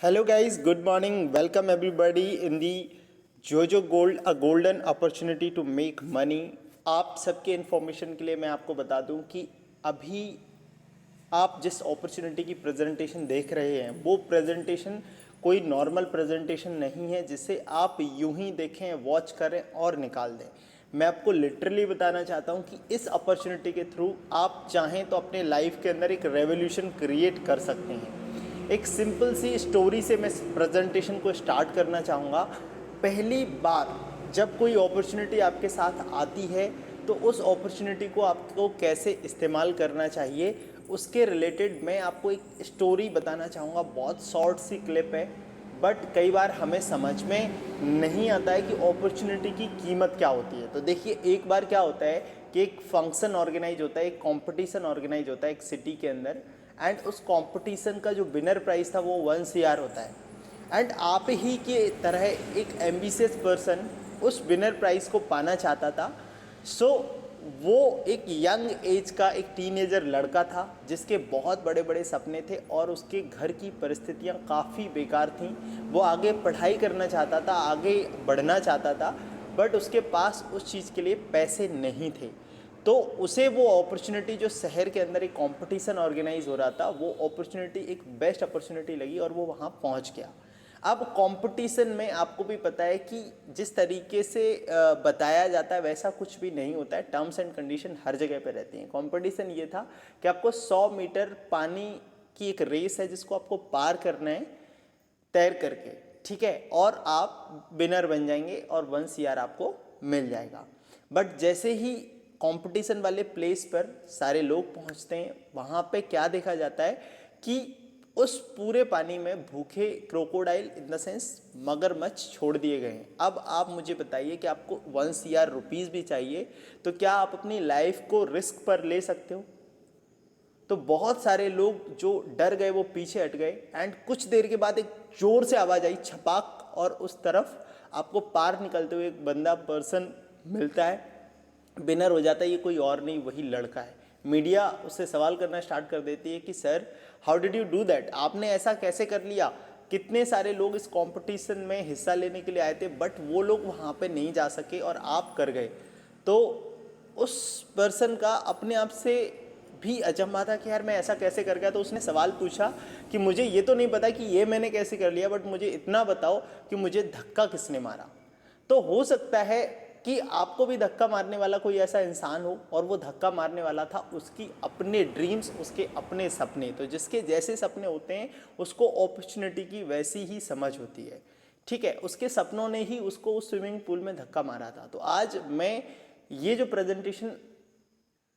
Hello guys, good morning. Welcome everybody in the Jojo Gold, a golden opportunity to make money. आप सबके information के लिए मैं आपको बता दूं कि अभी आप जिस अपॉर्चुनिटी की प्रेजेंटेशन देख रहे हैं वो प्रेजेंटेशन कोई नॉर्मल प्रेजेंटेशन नहीं है जिसे आप यूं ही देखें, वॉच करें और निकाल दें। मैं आपको लिटरली बताना चाहता हूं कि इस अपॉर्चुनिटी के थ्रू आप चाहें तो अपने लाइफ के अंदर एक रेवोल्यूशन क्रिएट कर सकते हैं। एक सिंपल सी स्टोरी से मैं प्रेजेंटेशन को स्टार्ट करना चाहूँगा। पहली बार जब कोई अपॉर्चुनिटी आपके साथ आती है तो उस अपॉर्चुनिटी को आपको कैसे इस्तेमाल करना चाहिए उसके रिलेटेड मैं आपको एक स्टोरी बताना चाहूँगा। बहुत शॉर्ट सी क्लिप है बट कई बार हमें समझ में नहीं आता है कि अपॉर्चुनिटी की कीमत क्या होती है। तो देखिए, एक बार क्या होता है कि एक फंक्शन ऑर्गेनाइज होता है, एक कंपटीशन ऑर्गेनाइज होता है एक सिटी के अंदर, एंड उस कंपटीशन का जो विनर प्राइस था वो 1 CR होता है। एंड आप ही के तरह एक एम्बिशियस पर्सन उस विनर प्राइस को पाना चाहता था। सो वो एक यंग एज का एक टीनेजर लड़का था जिसके बहुत बड़े बड़े सपने थे और उसके घर की परिस्थितियाँ काफ़ी बेकार थीं। वो आगे पढ़ाई करना चाहता था, आगे बढ़ना चाहता था, बट उसके पास उस चीज़ के लिए पैसे नहीं थे। तो उसे वो अपॉर्चुनिटी जो शहर के अंदर एक कंपटीशन ऑर्गेनाइज हो रहा था, वो अपॉर्चुनिटी एक बेस्ट अपॉर्चुनिटी लगी और वो वहाँ पहुँच गया। अब कंपटीशन में आपको भी पता है कि जिस तरीके से बताया जाता है वैसा कुछ भी नहीं होता है। टर्म्स एंड कंडीशन हर जगह पे रहती हैं। कंपटीशन ये था कि आपको 100 मीटर पानी की एक रेस है जिसको आपको पार करना है तैर करके, ठीक है, और आप विनर बन जाएंगे और 1 CR आपको मिल जाएगा। बट जैसे ही कंपटीशन वाले प्लेस पर सारे लोग पहुंचते हैं, वहाँ पे क्या देखा जाता है कि उस पूरे पानी में भूखे क्रोकोडाइल इन द सेंस मगरमच्छ छोड़ दिए गए हैं। अब आप मुझे बताइए कि आपको 1 CR रुपीज़ भी चाहिए तो क्या आप अपनी लाइफ को रिस्क पर ले सकते हो? तो बहुत सारे लोग जो डर गए वो पीछे हट गए एंड कुछ देर के बाद एक जोर से आवाज़ आई, छपाक, और उस तरफ आपको पार निकलते हुए एक बंदा पर्सन मिलता है, विनर हो जाता है। ये कोई और नहीं, वही लड़का है। मीडिया उससे सवाल करना स्टार्ट कर देती है कि sir, how did you do that? आपने ऐसा कैसे कर लिया? कितने सारे लोग इस कंपटीशन में हिस्सा लेने के लिए आए थे बट वो लोग वहाँ पे नहीं जा सके और आप कर गए। तो उस पर्सन का अपने आप से भी अचंभा था कि यार मैं ऐसा कैसे कर गया। तो उसने सवाल पूछा कि मुझे ये तो नहीं पता कि ये मैंने कैसे कर लिया, बट मुझे इतना बताओ कि मुझे धक्का किसने मारा। तो हो सकता है कि आपको भी धक्का मारने वाला कोई ऐसा इंसान हो और वो धक्का मारने वाला था उसकी अपने ड्रीम्स, उसके अपने सपने। तो जिसके जैसे सपने होते हैं उसको अपॉर्चुनिटी की वैसी ही समझ होती है, ठीक है। उसके सपनों ने ही उसको उस स्विमिंग पूल में धक्का मारा था। तो आज मैं ये जो प्रेजेंटेशन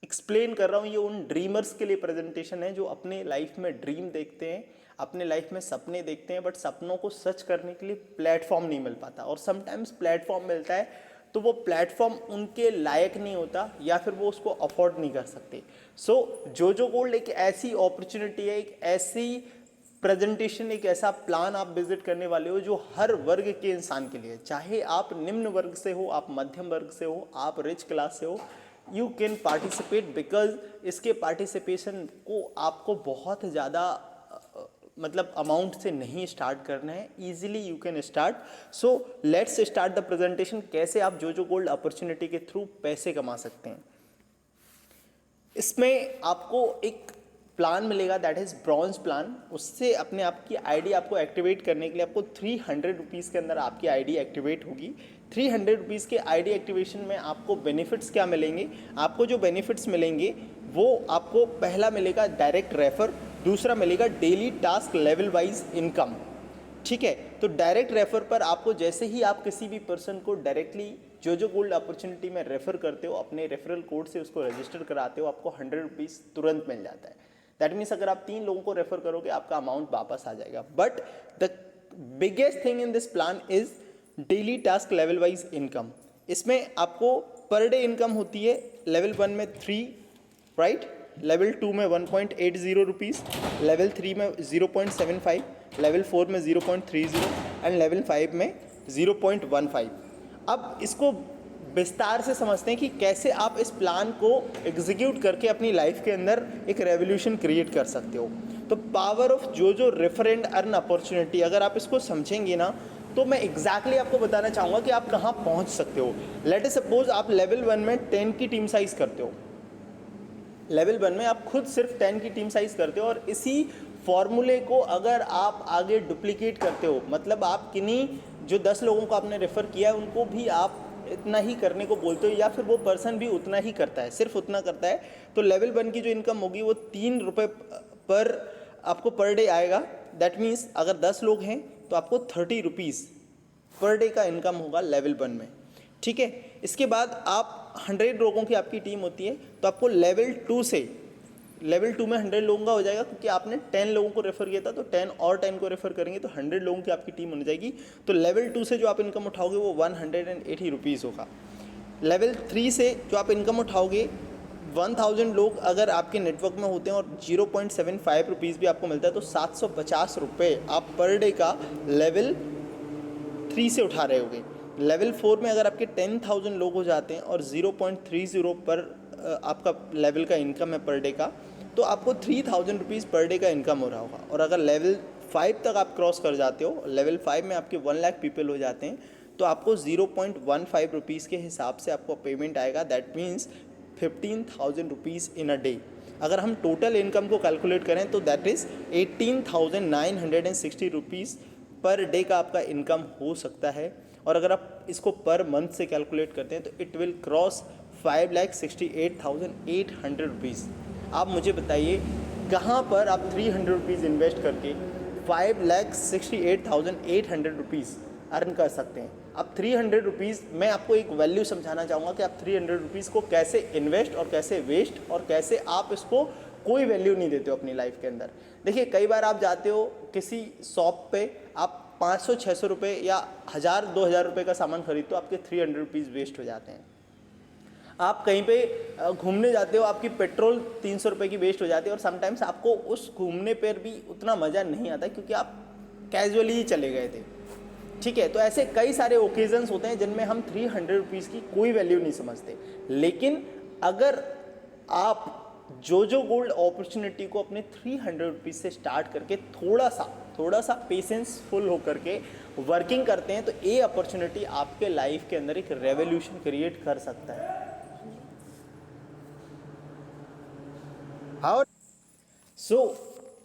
एक्सप्लेन कर रहा हूँ ये उन ड्रीमर्स के लिए प्रेजेंटेशन है जो अपने लाइफ में ड्रीम देखते हैं, अपने लाइफ में सपने देखते हैं, बट सपनों को सच करने के लिए प्लेटफॉर्म नहीं मिल पाता। और समटाइम्स प्लेटफॉर्म मिलता है तो वो प्लेटफॉर्म उनके लायक नहीं होता या फिर वो उसको अफोर्ड नहीं कर सकते। सो जोजो गोल्ड एक ऐसी अपॉर्चुनिटी है, एक ऐसी प्रेजेंटेशन, एक ऐसा प्लान आप विजिट करने वाले हो जो हर वर्ग के इंसान के लिए, चाहे आप निम्न वर्ग से हो, आप मध्यम वर्ग से हो, आप रिच क्लास से हो, यू कैन पार्टिसिपेट। बिकॉज इसके पार्टिसिपेशन को आपको बहुत ज़्यादा मतलब अमाउंट से नहीं स्टार्ट करना है, easily you can start. So let's start the presentation. कैसे आप जोजो गोल्ड अपॉर्चुनिटी के थ्रू पैसे कमा सकते हैं। इसमें आपको एक प्लान मिलेगा, दैट इज़ ब्रॉन्ज प्लान। उससे अपने आप की आईडी आपको एक्टिवेट करने के लिए आपको 300 रुपीज़ के अंदर आपकी आईडी एक्टिवेट होगी। 300 रुपीज़ के आईडी एक्टिवेशन में आपको बेनिफिट्स क्या मिलेंगे? आपको जो बेनिफिट्स मिलेंगे वो आपको पहला मिलेगा डायरेक्ट रेफर, दूसरा मिलेगा daily task level wise income, ठीक है। तो डायरेक्ट रेफर पर आपको जैसे ही आप किसी भी पर्सन को डायरेक्टली जोजो गोल्ड अपॉर्चुनिटी में रेफर करते हो, अपने रेफरल कोड से उसको रजिस्टर कराते हो, आपको 100 रुपीज़ तुरंत मिल जाता है। दैट मीन्स अगर आप 3 लोगों को रेफर करोगे आपका अमाउंट वापस आ जाएगा। But the biggest thing in this plan is daily task level wise income. इसमें आपको पर डे इनकम होती है लेवल 1 में 3, राइट, लेवल 2 में 1.80 रुपीज़, लेवल 3 में 0.75, लेवल 4 में 0.30 एंड लेवल 5 में 0.15। अब इसको विस्तार से समझते हैं कि कैसे आप इस प्लान को एग्जीक्यूट करके अपनी लाइफ के अंदर एक रेवोल्यूशन क्रिएट कर सकते हो। तो पावर ऑफ जो रेफर एंड अर्न अपॉर्चुनिटी, अगर आप इसको समझेंगे ना तो मैं एग्जैक्टली आपको बताना चाहूँगा कि आप कहाँ पहुँच सकते हो। लेट सपोज आप लेवल 1 में 10 की टीम साइज करते हो, लेवल 1 में आप खुद सिर्फ 10 की टीम साइज करते हो, और इसी फॉर्मूले को अगर आप आगे डुप्लीकेट करते हो, मतलब आप किन्हीं जो 10 लोगों को आपने रेफ़र किया है उनको भी आप इतना ही करने को बोलते हो, या फिर वो पर्सन भी उतना ही करता है, सिर्फ उतना करता है, तो लेवल 1 की जो इनकम होगी वो 3 रुपये पर आपको पर डे आएगा। दैट मीन्स अगर 10 लोग हैं तो आपको 30 रुपीज़ पर डे का इनकम होगा लेवल 1 में, ठीक है। इसके बाद आप 100 लोगों की आपकी टीम होती है तो आपको लेवल 2 से, लेवल 2 में 100 लोगों का हो जाएगा, क्योंकि आपने 10 लोगों को रेफ़र किया था, तो 10 और 10 को रेफ़र करेंगे तो 100 लोगों की आपकी टीम बन जाएगी। तो लेवल 2 से जो आप इनकम उठाओगे वो 180 रुपीज़ होगा। लेवल 3 से जो आप इनकम उठाओगे, 1000 लोग अगर आपके नेटवर्क में होते हैं और 0.75 रुपीज़ भी आपको मिलता है, तो 750 रुपये आप पर डे का लेवल 3 से उठा रहे होगे। लेवल 4 में अगर आपके 10,000 लोग हो जाते हैं और 0.30 पर आपका लेवल का इनकम है पर डे का, तो आपको 3000 रुपीज़ पर डे का इनकम हो रहा होगा। और अगर लेवल 5 तक आप क्रॉस कर जाते हो, लेवल 5 में आपके 1 लाख पीपल हो जाते हैं, तो आपको 0.15 रुपीज़ के हिसाब से आपको पेमेंट आएगा। That means 15,000 rupees in a day. अगर हम टोटल इनकम को कैलकुलेट करें तो that is 18,960 rupees per day का आपका इनकम हो सकता है। और अगर आप इसको पर मंथ से कैलकुलेट करते हैं तो इट विल क्रॉस 5,68,800 रुपीज़। आप मुझे बताइए कहाँ पर आप 300 रुपीज़ इन्वेस्ट करके 5,68,800 रुपीज़ अर्न कर सकते हैं। अब 300 रुपीज़, मैं आपको एक वैल्यू समझाना चाहूँगा कि आप 300 रुपीज़ को कैसे इन्वेस्ट और कैसे वेस्ट और कैसे आप इसको कोई वैल्यू नहीं देते हो अपनी लाइफ के अंदर। देखिए कई बार आप जाते हो किसी शॉप पे, आप 500-600 रुपये या 1000-2000 रुपये का सामान खरीदते हो, आपके 300 रुपीज़ वेस्ट हो जाते हैं। आप कहीं पे घूमने जाते हो, आपकी पेट्रोल 300 रुपये की वेस्ट हो जाती है, और समटाइम्स आपको उस घूमने पर भी उतना मज़ा नहीं आता क्योंकि आप कैजुअली ही चले गए थे, ठीक है। तो ऐसे कई सारे ओकेजन्स होते हैं जिनमें हम 300 रुपीज़ की कोई वैल्यू नहीं समझते। लेकिन अगर आप जो गोल्ड अपॉर्चुनिटी को अपने 300 रुपीज़ से स्टार्ट करके थोड़ा सा पेशेंसफुल होकर के वर्किंग करते हैं, तो ये अपॉर्चुनिटी आपके लाइफ के अंदर एक रेवोल्यूशन क्रिएट कर सकता है। हाउ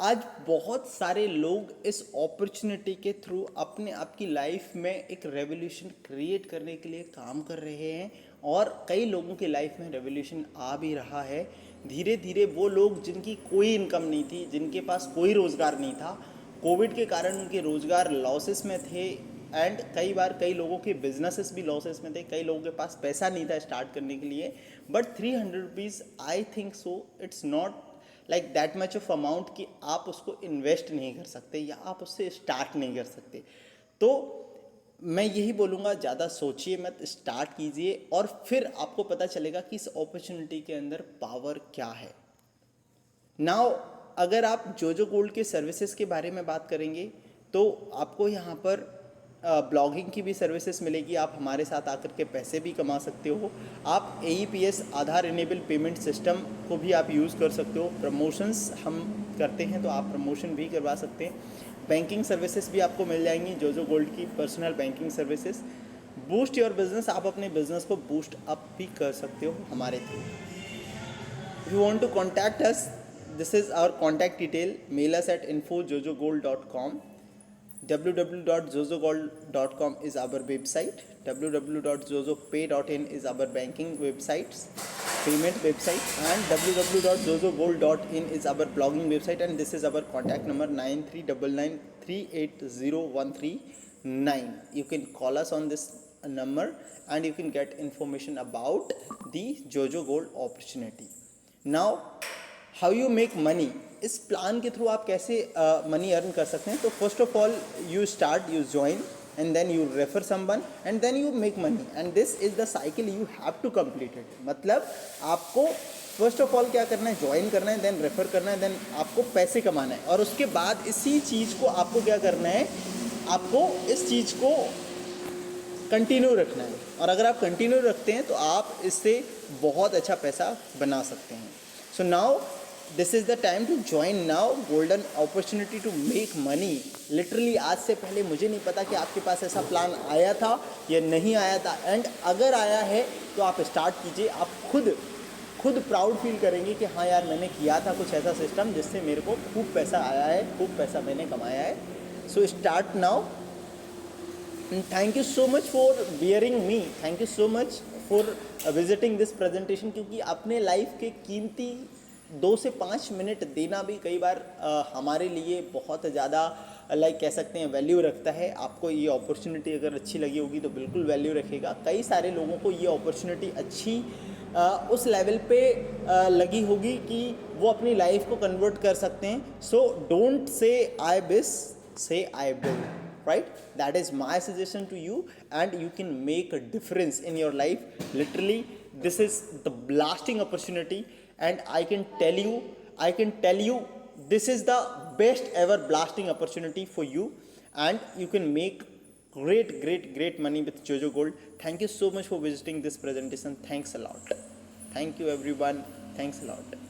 आज बहुत सारे लोग इस अपॉर्चुनिटी के थ्रू अपने आप की लाइफ में एक रेवोल्यूशन क्रिएट करने के लिए काम कर रहे हैं, और कई लोगों की लाइफ में रेवोल्यूशन आ भी रहा है। धीरे धीरे वो लोग जिनकी कोई इनकम नहीं थी, जिनके पास कोई रोज़गार नहीं था, कोविड के कारण उनके रोज़गार लॉसेस में थे, एंड कई बार कई लोगों के बिजनेसेस भी लॉसेस में थे, कई लोगों के पास पैसा नहीं था स्टार्ट करने के लिए। But 300 rupees, I think so it's not like that much of amount कि आप उसको इन्वेस्ट नहीं कर सकते या आप उससे स्टार्ट नहीं कर सकते। तो मैं यही बोलूँगा, ज़्यादा सोचिए मत, स्टार्ट कीजिए और फिर आपको पता चलेगा कि इस अपॉर्चुनिटी के अंदर पावर क्या है। नाउ अगर आप जो गोल्ड के सर्विसेज के बारे में बात करेंगे तो आपको यहाँ पर ब्लॉगिंग की भी सर्विसेज मिलेगी। आप हमारे साथ आकर के पैसे भी कमा सकते हो। आप AEPS आधार इनेबल पेमेंट सिस्टम को भी आप यूज़ कर सकते हो। प्रमोशंस हम करते हैं तो आप प्रमोशन भी करवा सकते हैं। बैंकिंग सर्विसेज भी आपको मिल जाएंगी, जो गोल्ड की personal banking services. Boost your business, आप अपने बिजनेस को बूस्ट अप भी कर सकते हो हमारे through. If you want to contact us, this is our contact detail. Mail us at info@jojogold.com. www.jojogold.com is our website. www.jojopay.in is our banking websites, payment website, and www.jojogold.in is our blogging website. And this is our contact number 9399380139. You can call us on this number and you can get information about the Jojo Gold opportunity. Now how you make money, इस plan के through आप कैसे money earn कर सकते हैं। तो first of all you start, you join and then you refer someone and then you make money, and this is the cycle you have to complete it. मतलब आपको first of all क्या करना है, join करना है, then refer करना है, then आपको पैसे कमाना है, और उसके बाद इसी चीज़ को आपको क्या करना है, आपको इस चीज़ को कंटिन्यू रखना है। और अगर आप कंटिन्यू रखते हैं तो आप इससे बहुत अच्छा पैसा बना सकते हैं। So now this is the time to join now, golden opportunity to make money. Literally आज से पहले मुझे नहीं पता कि आपके पास ऐसा प्लान आया था या नहीं आया था, एंड अगर आया है तो आप स्टार्ट कीजिए। आप खुद प्राउड फील करेंगे कि हाँ यार मैंने किया था कुछ ऐसा सिस्टम जिससे मेरे को खूब पैसा आया है, खूब पैसा मैंने कमाया है। So start now. Thank you so much for bearing me, thank you so much for visiting this presentation, क्योंकि अपने लाइफ के कीमती 2 से 5 मिनट देना भी कई बार हमारे लिए बहुत ज़्यादा लाइक कह सकते हैं वैल्यू रखता है। आपको ये अपॉर्चुनिटी अगर अच्छी लगी होगी तो बिल्कुल वैल्यू रखेगा। कई सारे लोगों को ये अपॉर्चुनिटी अच्छी उस लेवल पे लगी होगी कि वो अपनी लाइफ को कन्वर्ट कर सकते हैं। सो डोंट से आई बिस, say I will, right? That is my suggestion to you, and you can make a difference in your life. Literally, this is the blasting opportunity, and I can tell you, this is the best ever blasting opportunity for you, and you can make great money with Jojo Gold. Thank you so much for visiting this presentation. Thanks a lot. Thank you everyone. Thanks a lot.